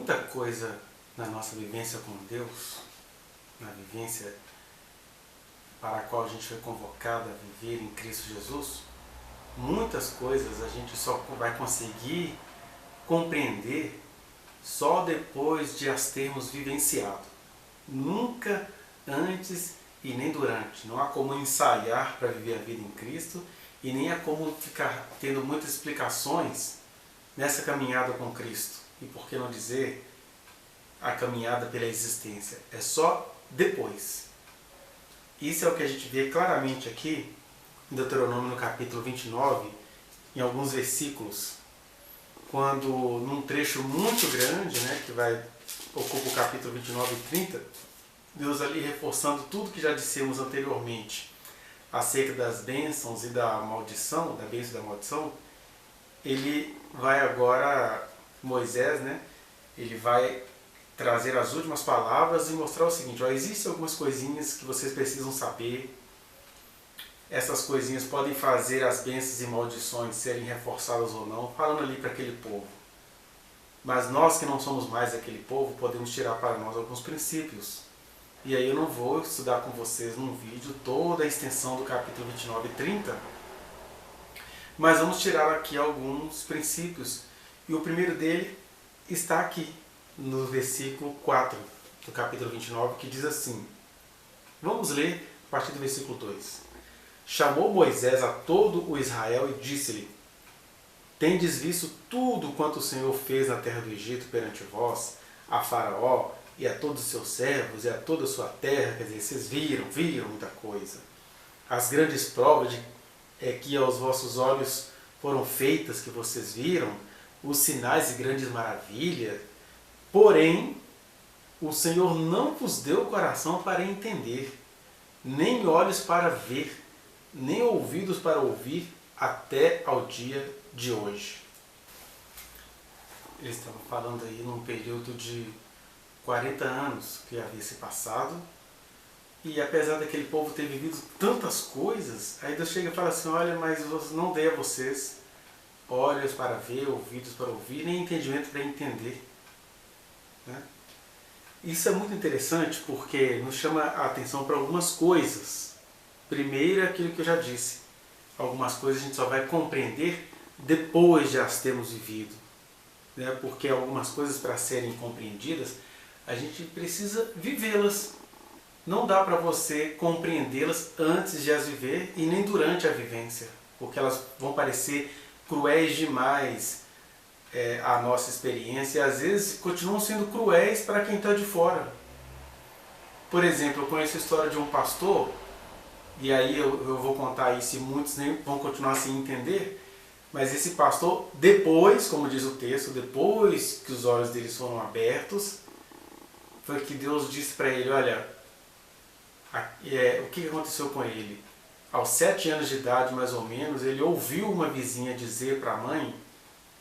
muita coisa na nossa vivência com Deus, na vivência para a qual a gente foi convocado a viver em Cristo Jesus, muitas coisas a gente só vai conseguir compreender só depois de as termos vivenciado. Nunca antes e nem durante. Não há como ensaiar para viver a vida em Cristo e nem há como ficar tendo muitas explicações nessa caminhada com Cristo. E por que não dizer a caminhada pela existência? É só depois. Isso é o que a gente vê claramente aqui em Deuteronômio no capítulo 29, em alguns versículos, quando num trecho muito grande, que ocupa o capítulo 29 e 30, Deus ali reforçando tudo que já dissemos anteriormente acerca das bênçãos e da maldição, da bênção e da maldição, ele vai agora, Moisés, ele vai trazer as últimas palavras e mostrar o seguinte: existem algumas coisinhas que vocês precisam saber. Essas coisinhas podem fazer as bênçãos e maldições serem reforçadas ou não, falando ali para aquele povo. Mas nós que não somos mais aquele povo, podemos tirar para nós alguns princípios. E aí eu não vou estudar com vocês num vídeo toda a extensão do capítulo 29 e 30, mas vamos tirar aqui alguns princípios. E o primeiro dele está aqui, no versículo 4 do capítulo 29, que diz assim. Vamos ler a partir do versículo 2. Chamou Moisés a todo o Israel e disse-lhe: Tendes visto tudo quanto o Senhor fez na terra do Egito perante vós, a Faraó e a todos os seus servos e a toda a sua terra. Quer dizer, vocês viram muita coisa. As grandes provas que aos vossos olhos foram feitas, que vocês viram, os sinais e grandes maravilhas. Porém, o Senhor não vos deu coração para entender, nem olhos para ver, nem ouvidos para ouvir, até ao dia de hoje. Eles estavam falando aí num período de 40 anos que havia se passado, e apesar daquele povo ter vivido tantas coisas, aí Deus chega e fala assim: olha, mas eu não dei a vocês olhos para ver, ouvidos para ouvir, nem entendimento para entender. Isso é muito interessante porque nos chama a atenção para algumas coisas. Primeiro, aquilo que eu já disse. Algumas coisas a gente só vai compreender depois de as termos vivido. Porque algumas coisas, para serem compreendidas, a gente precisa vivê-las. Não dá para você compreendê-las antes de as viver e nem durante a vivência. Porque elas vão parecer cruéis demais à nossa experiência e às vezes continuam sendo cruéis para quem está de fora. Por exemplo, eu conheço a história de um pastor, e aí eu vou contar isso e muitos nem vão continuar sem entender, mas esse pastor, depois, como diz o texto, depois que os olhos deles foram abertos, foi que Deus disse para ele: olha, o que aconteceu com ele? Aos 7 anos de idade, mais ou menos, ele ouviu uma vizinha dizer para a mãe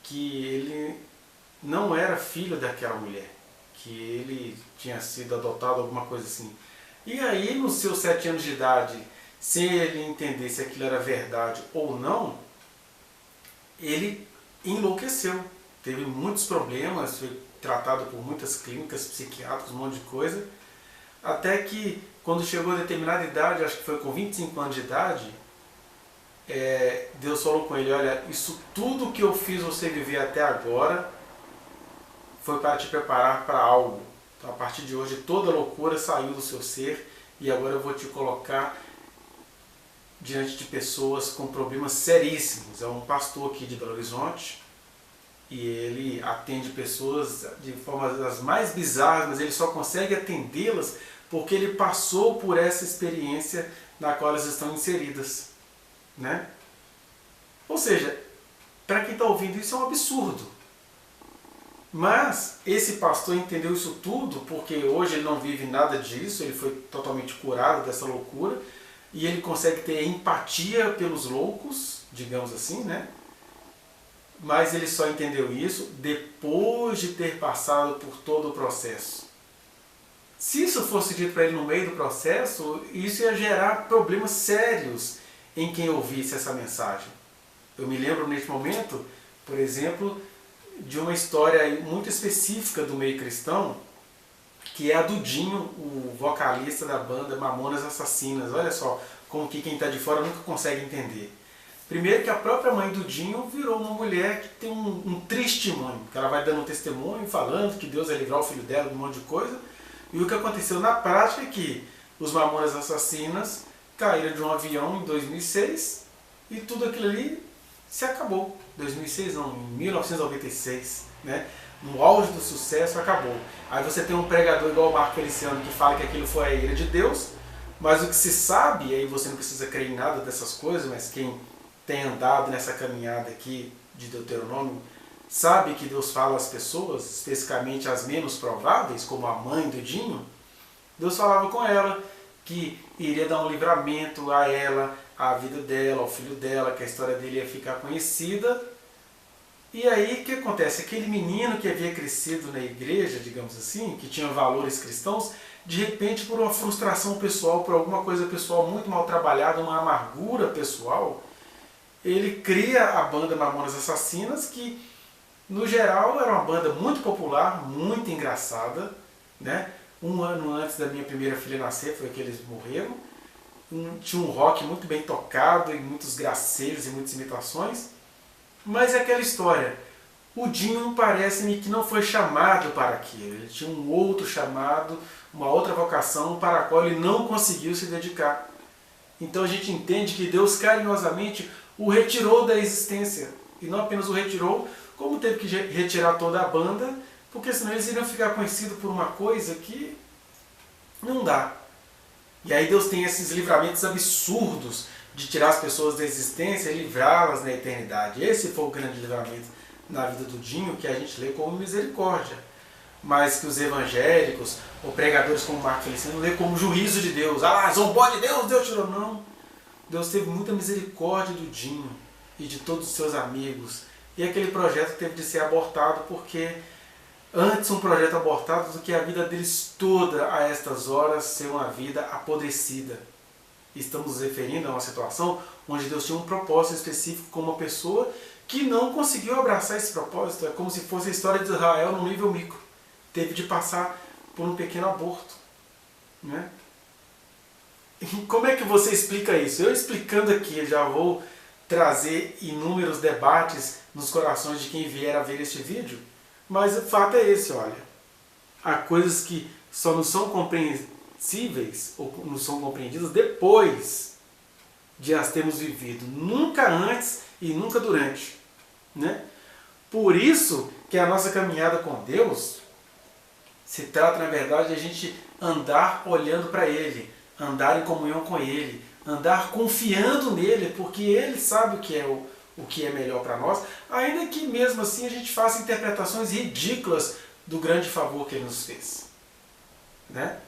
que ele não era filho daquela mulher, que ele tinha sido adotado, alguma coisa assim. E aí, nos seus 7 anos de idade, sem ele entender se aquilo era verdade ou não, ele enlouqueceu. Teve muitos problemas, foi tratado por muitas clínicas, psiquiátricos, um monte de coisa, até que, quando chegou a determinada idade, acho que foi com 25 anos de idade, Deus falou com ele: olha, isso tudo que eu fiz você viver até agora foi para te preparar para algo. Então, a partir de hoje, toda loucura saiu do seu ser e agora eu vou te colocar diante de pessoas com problemas seríssimos. É um pastor aqui de Belo Horizonte e ele atende pessoas de formas das mais bizarras, mas ele só consegue atendê-las porque ele passou por essa experiência na qual elas estão inseridas. Ou seja, para quem está ouvindo isso é um absurdo. Mas esse pastor entendeu isso tudo porque hoje ele não vive nada disso, ele foi totalmente curado dessa loucura e ele consegue ter empatia pelos loucos, digamos assim, Mas ele só entendeu isso depois de ter passado por todo o processo. Se isso fosse dito para ele no meio do processo, isso ia gerar problemas sérios em quem ouvisse essa mensagem. Eu me lembro neste momento, por exemplo, de uma história muito específica do meio cristão, que é a do Dinho, o vocalista da banda Mamonas Assassinas. Olha só como que quem está de fora nunca consegue entender. Primeiro que a própria mãe do Dinho virou uma mulher que tem um testemunho, que ela vai dando um testemunho falando que Deus vai livrar o filho dela de um monte de coisa. E o que aconteceu na prática é que os Mamonas Assassinas caíram de um avião em 2006 e tudo aquilo ali se acabou. 2006 não, em 1996, né? No auge do sucesso acabou. Aí você tem um pregador igual o Marco Feliciano que fala que aquilo foi a ira de Deus, mas o que se sabe, e aí você não precisa crer em nada dessas coisas, mas quem tem andado nessa caminhada aqui de Deuteronômio sabe que Deus fala às pessoas, especificamente as menos prováveis, como a mãe do Dinho. Deus falava com ela que iria dar um livramento a ela, à vida dela, ao filho dela, que a história dele ia ficar conhecida. E aí o que acontece? Aquele menino que havia crescido na igreja, digamos assim, que tinha valores cristãos, de repente por uma frustração pessoal, por alguma coisa pessoal muito mal trabalhada, uma amargura pessoal, ele cria a banda Mamonas Assassinas, que no geral era uma banda muito popular, muito engraçada, né? Um ano antes da minha primeira filha nascer foi que eles morreram. Tinha um rock muito bem tocado, e muitos graceiros e muitas imitações. Mas é aquela história. O Dinho parece-me que não foi chamado para aquilo. Ele tinha um outro chamado, uma outra vocação para a qual ele não conseguiu se dedicar. Então a gente entende que Deus carinhosamente o retirou da existência. E não apenas o retirou, como teve que retirar toda a banda, porque senão eles iriam ficar conhecidos por uma coisa que não dá. E aí Deus tem esses livramentos absurdos de tirar as pessoas da existência e livrá-las na eternidade. Esse foi o grande livramento na vida do Dinho, que a gente lê como misericórdia. Mas que os evangélicos, ou pregadores como Marco Feliciano, lê como juízo de Deus. Ah, zombou de Deus, Deus tirou. Não. Deus teve muita misericórdia do Dinho e de todos os seus amigos. E aquele projeto teve de ser abortado, porque antes um projeto abortado do que a vida deles toda a estas horas ser uma vida apodrecida. Estamos nos referindo a uma situação onde Deus tinha um propósito específico com uma pessoa que não conseguiu abraçar esse propósito. É como se fosse a história de Israel num nível micro. Teve de passar por um pequeno aborto, né? E como é que você explica isso? Eu explicando aqui, já vou trazer inúmeros debates nos corações de quem vier a ver este vídeo, mas o fato é esse, olha. Há coisas que só não são compreensíveis ou não são compreendidas depois de as termos vivido, nunca antes e nunca durante, né? Por isso que a nossa caminhada com Deus se trata, na verdade, de a gente andar olhando para Ele, andar em comunhão com Ele, andar confiando nele, porque Ele sabe o que é melhor para nós, ainda que mesmo assim a gente faça interpretações ridículas do grande favor que Ele nos fez, né?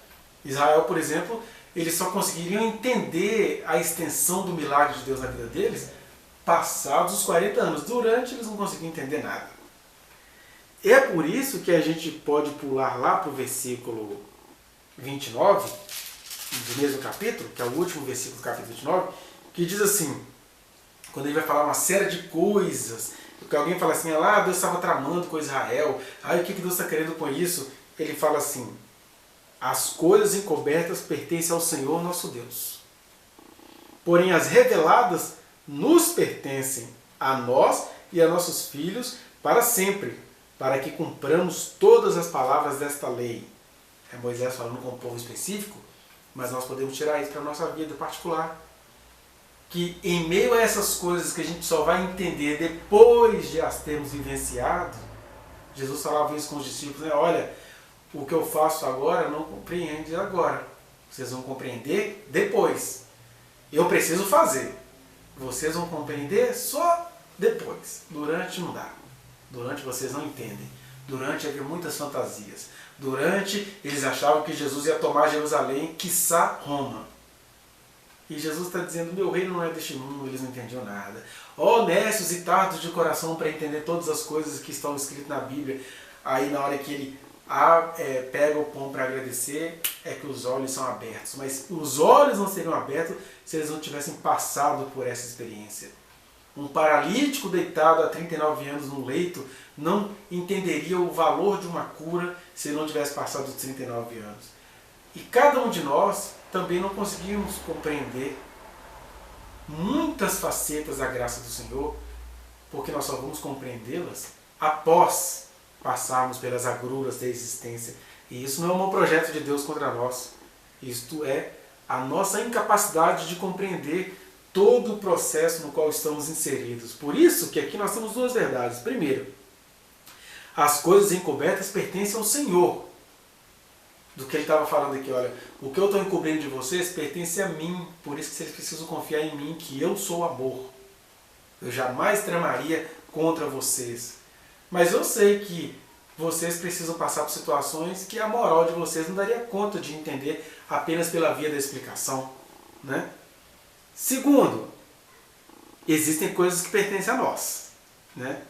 Israel, por exemplo, eles só conseguiriam entender a extensão do milagre de Deus na vida deles passados os 40 anos. Durante, eles não conseguiam entender nada. É por isso que a gente pode pular lá para o versículo 29, do mesmo capítulo, que é o último versículo do capítulo 29, que diz assim, quando ele vai falar uma série de coisas, porque alguém fala assim, ah, Deus estava tramando com Israel, o que Deus está querendo com isso? Ele fala assim, as coisas encobertas pertencem ao Senhor nosso Deus, porém as reveladas nos pertencem a nós e a nossos filhos para sempre, para que cumpramos todas as palavras desta lei. É Moisés falando com um povo específico, mas nós podemos tirar isso para a nossa vida particular. Que em meio a essas coisas que a gente só vai entender depois de as termos vivenciado, Jesus falava isso com os discípulos, né? Olha, o que eu faço agora não compreende agora. Vocês vão compreender depois. Eu preciso fazer. Vocês vão compreender só depois. Durante não dá. Durante vocês não entendem. Durante havia muitas fantasias. Durante eles achavam que Jesus ia tomar Jerusalém, quiçá Roma. E Jesus está dizendo, meu reino não é deste mundo, eles não entendiam nada. Ó, nécios e tardos de coração para entender todas as coisas que estão escritas na Bíblia. Aí na hora que ele pega o pão para agradecer, é que os olhos são abertos. Mas os olhos não seriam abertos se eles não tivessem passado por essa experiência. Um paralítico deitado há 39 anos num leito não entenderia o valor de uma cura se ele não tivesse passado dos 39 anos. E cada um de nós também não conseguimos compreender muitas facetas da graça do Senhor, porque nós só vamos compreendê-las após passarmos pelas agruras da existência. E isso não é um projeto de Deus contra nós. Isto é a nossa incapacidade de compreender todo o processo no qual estamos inseridos. Por isso que aqui nós temos duas verdades. Primeiro, as coisas encobertas pertencem ao Senhor. Do que ele estava falando aqui, olha, o que eu estou encobrindo de vocês pertence a mim, por isso que vocês precisam confiar em mim, que eu sou amor. Eu jamais tramaria contra vocês. Mas eu sei que vocês precisam passar por situações que a moral de vocês não daria conta de entender apenas pela via da explicação, né? Segundo, existem coisas que pertencem a nós, né?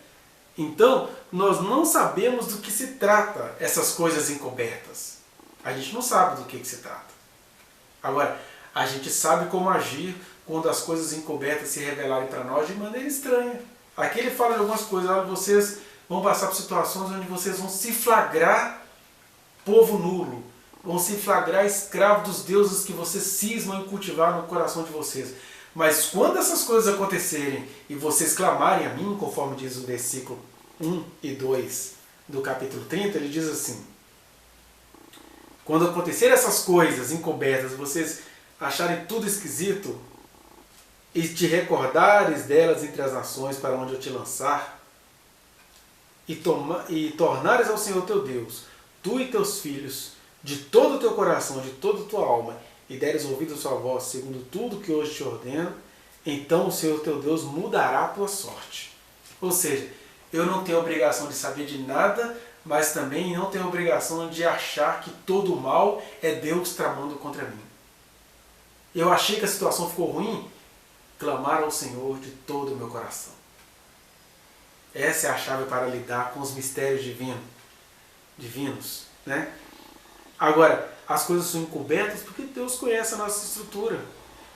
Então, nós não sabemos do que se trata essas coisas encobertas. A gente não sabe do que se trata. Agora, a gente sabe como agir quando as coisas encobertas se revelarem para nós de maneira estranha. Aqui ele fala de algumas coisas, olha, vocês vão passar por situações onde vocês vão se flagrar povo nulo, vão se flagrar escravo dos deuses que vocês cismam em cultivar no coração de vocês. Mas quando essas coisas acontecerem e vocês clamarem a mim, conforme diz o versículo 1 e 2 do capítulo 30, ele diz assim: quando acontecerem essas coisas encobertas, vocês acharem tudo esquisito e te recordares delas entre as nações para onde eu te lançar, e tornares ao Senhor teu Deus, tu e teus filhos, de todo o teu coração, de toda a tua alma, e deres ouvido a sua voz, segundo tudo que hoje te ordeno, então o Senhor teu Deus mudará a tua sorte. Ou seja, eu não tenho obrigação de saber de nada, mas também não tenho obrigação de achar que todo o mal é Deus tramando contra mim. Eu achei que a situação ficou ruim, clamar ao Senhor de todo o meu coração. Essa é a chave para lidar com os mistérios divinos, né? Agora, as coisas são encobertas porque Deus conhece a nossa estrutura.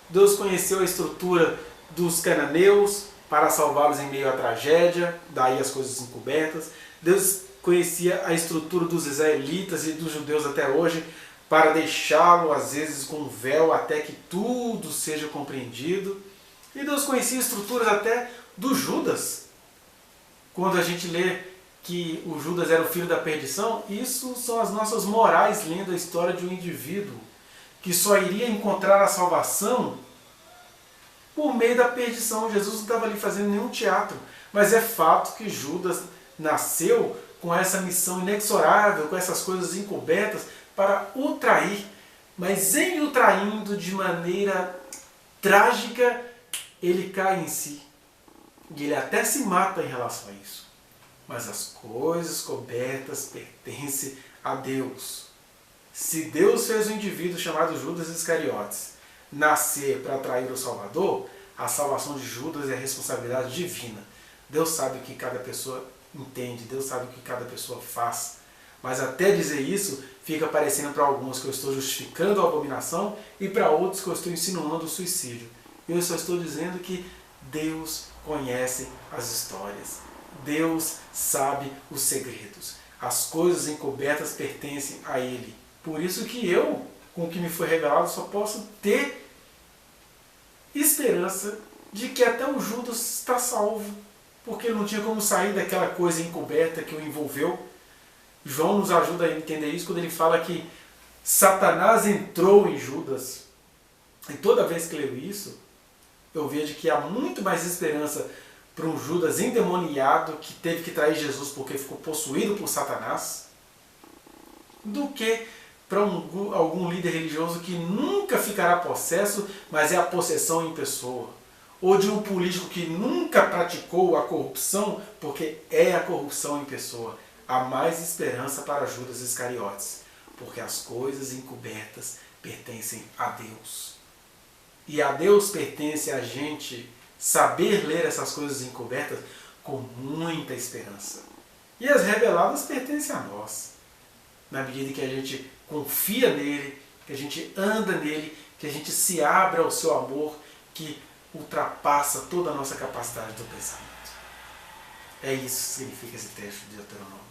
Deus conheceu a estrutura dos cananeus para salvá-los em meio à tragédia, daí as coisas encobertas. Deus conhecia a estrutura dos israelitas e dos judeus até hoje para deixá-lo, às vezes, com um véu até que tudo seja compreendido. E Deus conhecia estruturas até do Judas. Quando a gente lê que o Judas era o filho da perdição, isso são as nossas morais lendo a história de um indivíduo que só iria encontrar a salvação por meio da perdição. Jesus não estava ali fazendo nenhum teatro, mas é fato que Judas nasceu com essa missão inexorável, com essas coisas encobertas para o trair, mas em o traindo de maneira trágica, ele cai em si. E ele até se mata em relação a isso. Mas as coisas cobertas pertencem a Deus. Se Deus fez um indivíduo chamado Judas Iscariotes nascer para atrair o Salvador, a salvação de Judas é responsabilidade divina. Deus sabe o que cada pessoa entende, Deus sabe o que cada pessoa faz. Mas até dizer isso, fica parecendo para alguns que eu estou justificando a abominação e para outros que eu estou insinuando o suicídio. Eu só estou dizendo que Deus conhece as histórias. Deus sabe os segredos. As coisas encobertas pertencem a Ele. Por isso que eu, com o que me foi revelado, só posso ter esperança de que até o Judas está salvo. Porque ele não tinha como sair daquela coisa encoberta que o envolveu. João nos ajuda a entender isso quando ele fala que Satanás entrou em Judas. E toda vez que leio isso, eu vejo que há muito mais esperança para um Judas endemoniado que teve que trair Jesus porque ficou possuído por Satanás, do que para algum líder religioso que nunca ficará possesso, mas é a possessão em pessoa. Ou de um político que nunca praticou a corrupção, porque é a corrupção em pessoa. Há mais esperança para Judas Iscariotes, porque as coisas encobertas pertencem a Deus. E a Deus pertence a gente saber ler essas coisas encobertas com muita esperança. E as reveladas pertencem a nós. Na medida que a gente confia nele, que a gente anda nele, que a gente se abre ao seu amor, que ultrapassa toda a nossa capacidade do pensamento. É isso que significa esse texto de Deuteronômio.